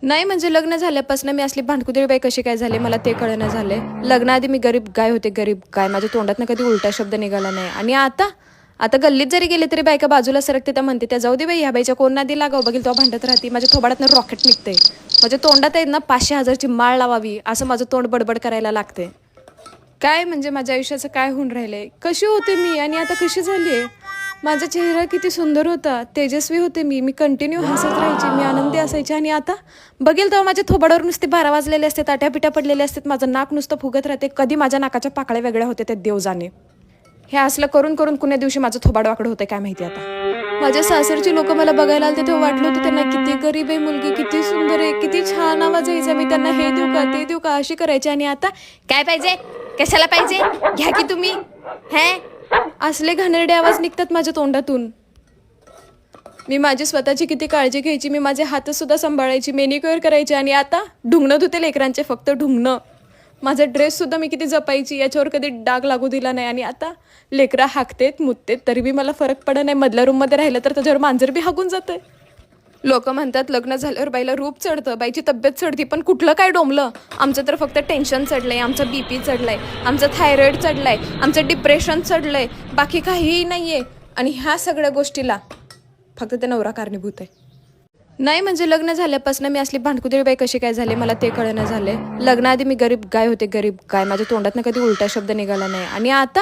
नाही म्हणजे लग्न झाल्यापासून मी असली भांडकुदळी बाई कशी काय झाले मला ते कळेना झाले. लग्नाआधी मी गरीब गाय होते, गरीब गाय. माझ्या तोंडातनं कधी उलटा शब्द निघाला नाही. आणि आता आता गल्लीत जरी गेले तरी बायका बाजूला सरकते, त्या म्हणते त्या जाऊ दे बाई, ह्या बाईच्या कोण नादी लागाव, बघील तेव्हा भांडत राहते. माझ्या थोबाडातनं रॉकेट निघते. माझ्या तोंडात आहे ना 500,000ची माळ लावावी असं माझं तोंड बडबड करायला लागते. काय म्हणजे माझ्या आयुष्याचं काय होऊन राहिलंय? कशी होते मी आणि आता कशी झालीये? माझा चेहरा किती सुंदर होता, तेजस्वी होते मी कंटिन्यू हसत राहायची, मी आनंदी असायची. आणि आता बघेल तेव्हा माझ्या थोबाडावर नुसते 12 वाजलेले असते, ताट्यापिट्या पडलेले असतात, माझं नाक नुसतं फुगत राहते. कधी माझ्या नाकाच्या पाकळ्या वेगळ्या होते ते देव जाणे. हे असलं करून करून कुण्या दिवशी माझं थोबाड वाकडं होतंय काय माहिती आता. माझ्या सासरची लोक मला बघायला आलते तेव्हा वाटलं होतं त्यांना किती गरीब आहे मुलगी, किती सुंदर आहे, किती छान आवाज यायचा. मी त्यांना हे देऊ का ते देऊ का अशी करायची. आणि आता काय पाहिजे, कशाला पाहिजे, घ्या की तुम्ही, हे असले घाणेरडे आवाज निघतात माझ्या तोंडातून. मी माझी स्वतःची किती काळजी घ्यायची, मी माझे हात सुद्धा सांभाळायची, मेनिक्युअर करायची. आणि आता ढुंगणं धुते लेकरांचे, फक्त ढुंगणं. माझा ड्रेस सुद्धा मी किती जपायची, याच्यावर कधी डाग लागू दिला नाही. आणि आता लेकरा हाकतेत मुततेत तरी बी मला फरक पडत नाही. मधल्या रूममध्ये राहिलं तर त्याच्यावर मांजर बी हाकून जाते. लोक म्हणतात लग्न झाल्यावर बाईला रूप चढतं, बाईची तब्येत चढती, पण कुठलं काय डोंबलं. आमचं तर फक्त टेन्शन चढलंय, आमचं बीपी चढलंय, आमचं थायरॉइड चढलंय, आमचं डिप्रेशन चढलंय, बाकी काहीही नाहीये. आणि ह्या सगळ्या गोष्टीला फक्त ते नवरा कारणीभूत आहे. नाही म्हणजे लग्न झाल्यापासून मी असली भांडकुदळी बाई कशी काय झाले मला ते कळेना झाले. लग्नाआधी मी गरीब गाय होते, गरीब गाय. माझ्या तोंडातनं कधी उलटा शब्द निघाला नाही. आणि आता